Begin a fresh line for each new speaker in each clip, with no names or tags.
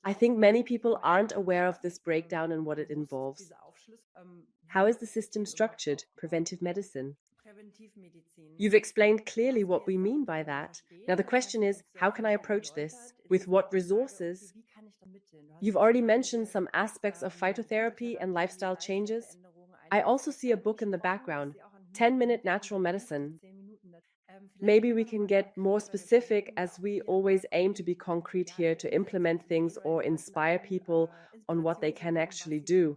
I think many people aren't aware of this breakdown and what it involves. How is the system structured, preventive medicine? You've explained clearly what we mean by that. Now, the question is, how can I approach this? With what resources? You've already mentioned some aspects of phytotherapy and lifestyle changes. I also see a book in the background, 10-minute natural medicine. Maybe we can get more specific as we always aim to be concrete here to implement things or inspire people on what they can actually do.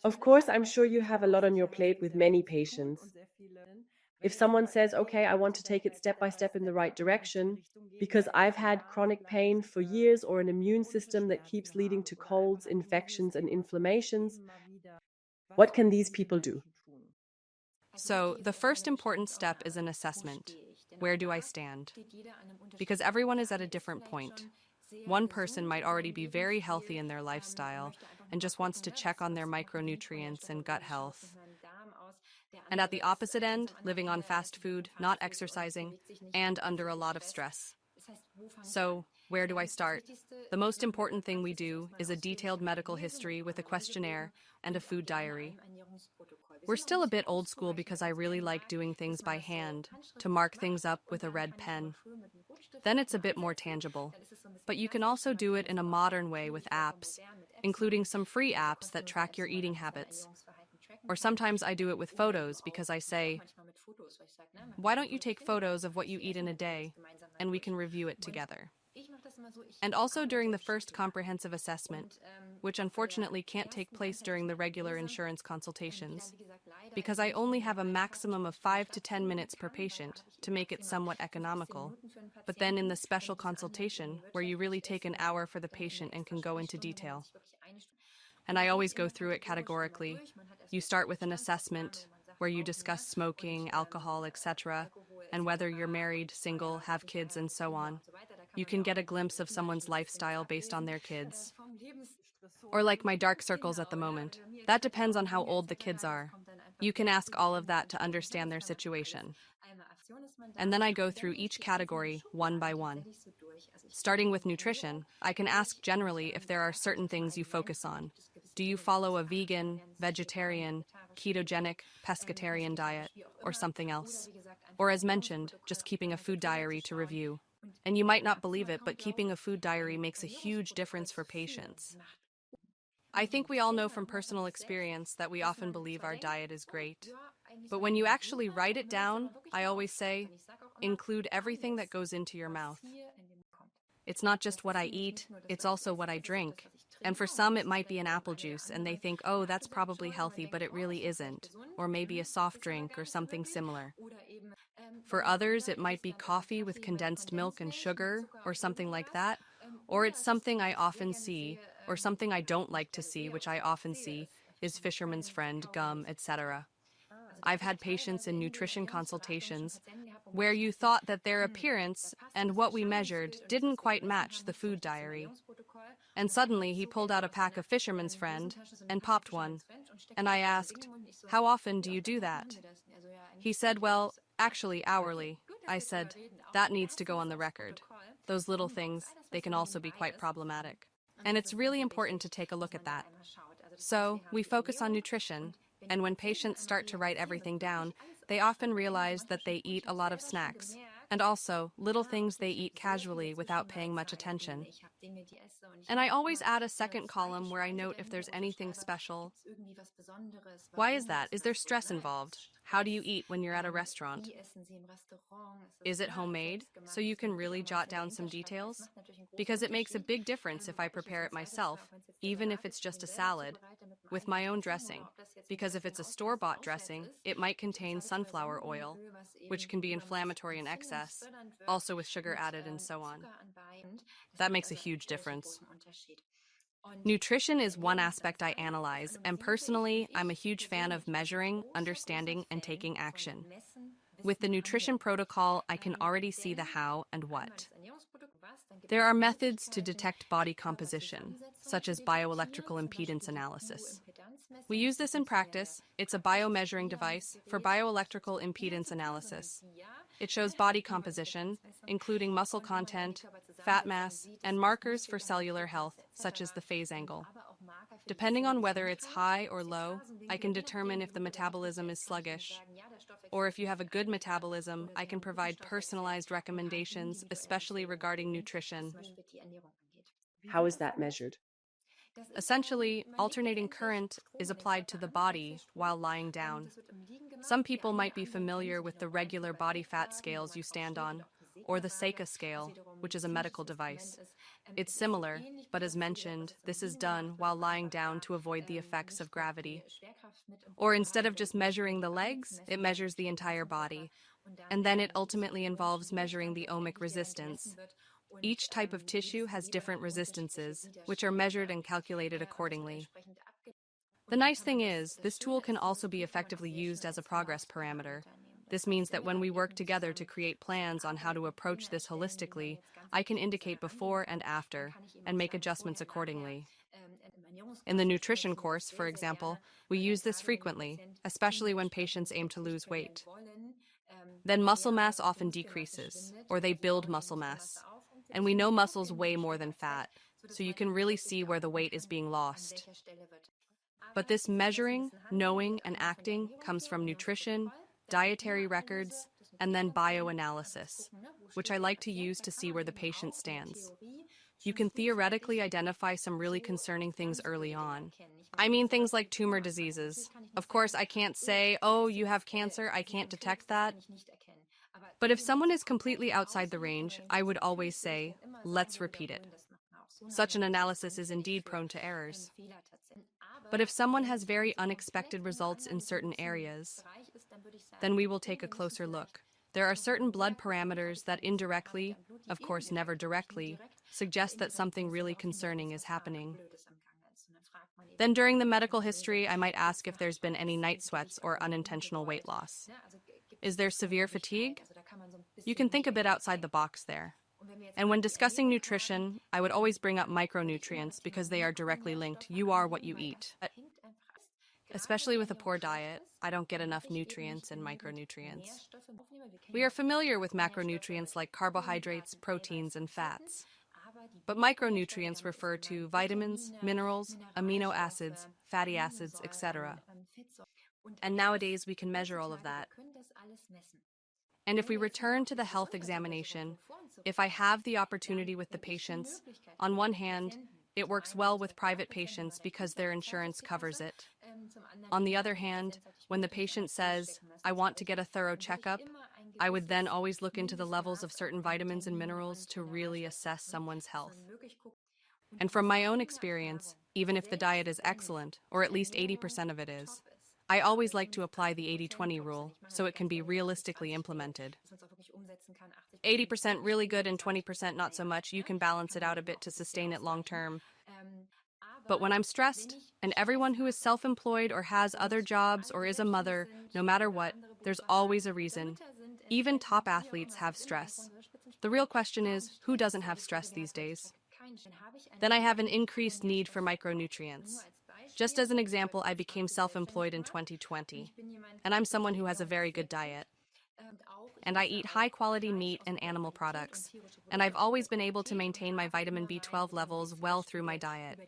Of course, I'm sure you have a lot on your plate with many patients. If someone says, okay, I want to take it step by step in the right direction, because I've had chronic pain for years or an immune system that keeps leading to colds, infections, and inflammations, what can these people do?
So, the first important step is an assessment. Where do I stand? Because everyone is at a different point. One person might already be very healthy in their lifestyle and just wants to check on their micronutrients and gut health. And at the opposite end, living on fast food, not exercising, and under a lot of stress. So, where do I start? The most important thing we do is a detailed medical history with a questionnaire and a food diary. We're still a bit old school because I really like doing things by hand, to mark things up with a red pen. Then it's a bit more tangible. But you can also do it in a modern way with apps, including some free apps that track your eating habits. Or sometimes I do it with photos because I say, why don't you take photos of what you eat in a day, and we can review it together. And also during the first comprehensive assessment, which unfortunately can't take place during the regular insurance consultations, because I only have a maximum of 5 to 10 minutes per patient to make it somewhat economical. But then in the special consultation, where you really take an hour for the patient and can go into detail. And I always go through it categorically. You start with an assessment where you discuss smoking, alcohol, etc., and whether you're married, single, have kids, and so on. You can get a glimpse of someone's lifestyle based on their kids. Or like my dark circles at the moment. That depends on how old the kids are. You can ask all of that to understand their situation. And then I go through each category one by one. Starting with nutrition, I can ask generally if there are certain things you focus on. Do you follow a vegan, vegetarian, ketogenic, pescatarian diet, or something else? Or as mentioned, just keeping a food diary to review. And you might not believe it, but keeping a food diary makes a huge difference for patients. I think we all know from personal experience that we often believe our diet is great. But when you actually write it down, I always say, include everything that goes into your mouth. It's not just what I eat, it's also what I drink. And for some, it might be an apple juice, and they think, oh, that's probably healthy, but it really isn't. Or maybe a soft drink or something similar. For others, it might be coffee with condensed milk and sugar, or something like that. Or it's something I often see, or something I don't like to see, which I often see, is fisherman's friend, gum, etc. I've had patients in nutrition consultations where you thought that their appearance and what we measured didn't quite match the food diary. And suddenly he pulled out a pack of fisherman's friend and popped one. And I asked, how often do you do that? He said, well, actually hourly. I said, that needs to go on the record. Those little things, they can also be quite problematic. And it's really important to take a look at that. So, we focus on nutrition, and when patients start to write everything down, they often realize that they eat a lot of snacks, and also little things they eat casually without paying much attention. And I always add a second column where I note if there's anything special. Why is that? Is there stress involved? How do you eat when you're at a restaurant? Is it homemade? So you can really jot down some details? Because it makes a big difference if I prepare it myself, even if it's just a salad, with my own dressing. Because if it's a store-bought dressing, it might contain sunflower oil, which can be inflammatory in excess, also with sugar added and so on. That makes a huge difference. Nutrition is one aspect I analyze, and personally, I'm a huge fan of measuring, understanding, and taking action. With the nutrition protocol, I can already see the how and what. There are methods to detect body composition, such as bioelectrical impedance analysis. We use this in practice. It's a biomeasuring device for bioelectrical impedance analysis. It shows body composition, including muscle content, fat mass, and markers for cellular health, such as the phase angle. Depending on whether it's high or low, I can determine if the metabolism is sluggish. Or if you have a good metabolism, I can provide personalized recommendations, especially regarding nutrition.
How is that measured?
Essentially, alternating current is applied to the body while lying down. Some people might be familiar with the regular body fat scales you stand on, or the Seika scale, which is a medical device. It's similar, but as mentioned, this is done while lying down to avoid the effects of gravity. Or instead of just measuring the legs, it measures the entire body. And then it ultimately involves measuring the ohmic resistance. Each type of tissue has different resistances, which are measured and calculated accordingly. The nice thing is, this tool can also be effectively used as a progress parameter. This means that when we work together to create plans on how to approach this holistically, I can indicate before and after, and make adjustments accordingly. In the nutrition course, for example, we use this frequently, especially when patients aim to lose weight. Then muscle mass often decreases, or they build muscle mass. And we know muscles weigh more than fat, so you can really see where the weight is being lost. But this measuring, knowing, and acting comes from nutrition, dietary records, and then bioanalysis, which I like to use to see where the patient stands. You can theoretically identify some really concerning things early on. I mean things like tumor diseases. Of course, I can't say, oh, you have cancer, I can't detect that. But if someone is completely outside the range, I would always say, let's repeat it. Such an analysis is indeed prone to errors. But if someone has very unexpected results in certain areas, then we will take a closer look. There are certain blood parameters that indirectly, of course never directly, suggest that something really concerning is happening. Then during the medical history, I might ask if there's been any night sweats or unintentional weight loss. Is there severe fatigue? You can think a bit outside the box there. And when discussing nutrition, I would always bring up micronutrients because they are directly linked. You are what you eat. Especially with a poor diet, I don't get enough nutrients and micronutrients. We are familiar with macronutrients like carbohydrates, proteins, and fats. But micronutrients refer to vitamins, minerals, amino acids, fatty acids, etc. And nowadays we can measure all of that. And if we return to the health examination, if I have the opportunity with the patients, on one hand, it works well with private patients because their insurance covers it. On the other hand, when the patient says, I want to get a thorough checkup, I would then always look into the levels of certain vitamins and minerals to really assess someone's health. And from my own experience, even if the diet is excellent, or at least 80% of it is, I always like to apply the 80-20 rule so it can be realistically implemented. 80% really good and 20% not so much. You can balance it out a bit to sustain it long term. But when I'm stressed, and everyone who is self-employed or has other jobs or is a mother, no matter what, there's always a reason. Even top athletes have stress. The real question is, who doesn't have stress these days? Then I have an increased need for micronutrients. Just as an example, I became self-employed in 2020, and I'm someone who has a very good diet. And I eat high-quality meat and animal products, and I've always been able to maintain my vitamin B12 levels well through my diet.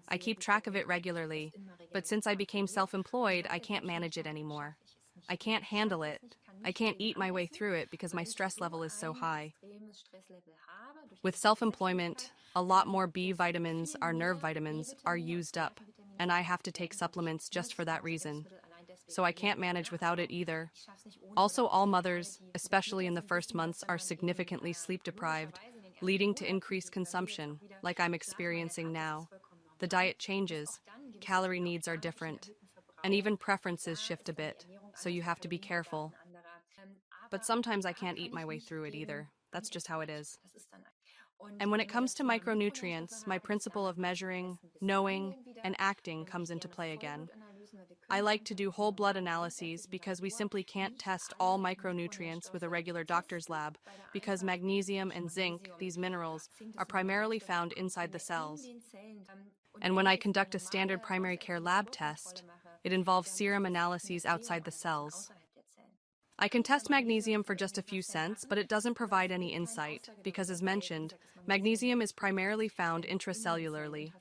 I keep track of it regularly, but since I became self-employed, I can't manage it anymore. I can't handle it. I can't eat my way through it because my stress level is so high. With self-employment, a lot more B vitamins, our nerve vitamins, are used up, and I have to take supplements just for that reason. So I can't manage without it either. Also, all mothers, especially in the first months, are significantly sleep deprived, leading to increased consumption, like I'm experiencing now. The diet changes, calorie needs are different, and even preferences shift a bit, so you have to be careful. But sometimes I can't eat my way through it either. That's just how it is. And when it comes to micronutrients, my principle of measuring, knowing, and acting comes into play again. I like to do whole blood analyses because we simply can't test all micronutrients with a regular doctor's lab because magnesium and zinc, these minerals, are primarily found inside the cells. And when I conduct a standard primary care lab test, it involves serum analyses outside the cells. I can test magnesium for just a few cents, but it doesn't provide any insight because, as mentioned, magnesium is primarily found intracellularly.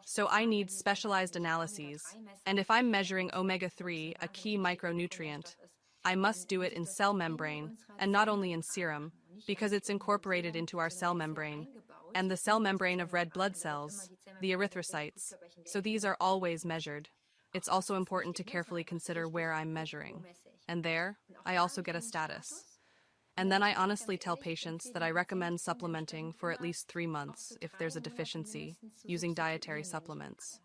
So I need specialized analyses. And if I'm measuring omega-3, a key micronutrient, I must do it in cell membrane and not only in serum, because it's incorporated into our cell membrane and the cell membrane of red blood cells, the erythrocytes. So these are always measured. It's also important to carefully consider where I'm measuring. And there, I also get a status. And then I honestly tell patients that I recommend supplementing for at least 3 months if there's a deficiency, using dietary supplements.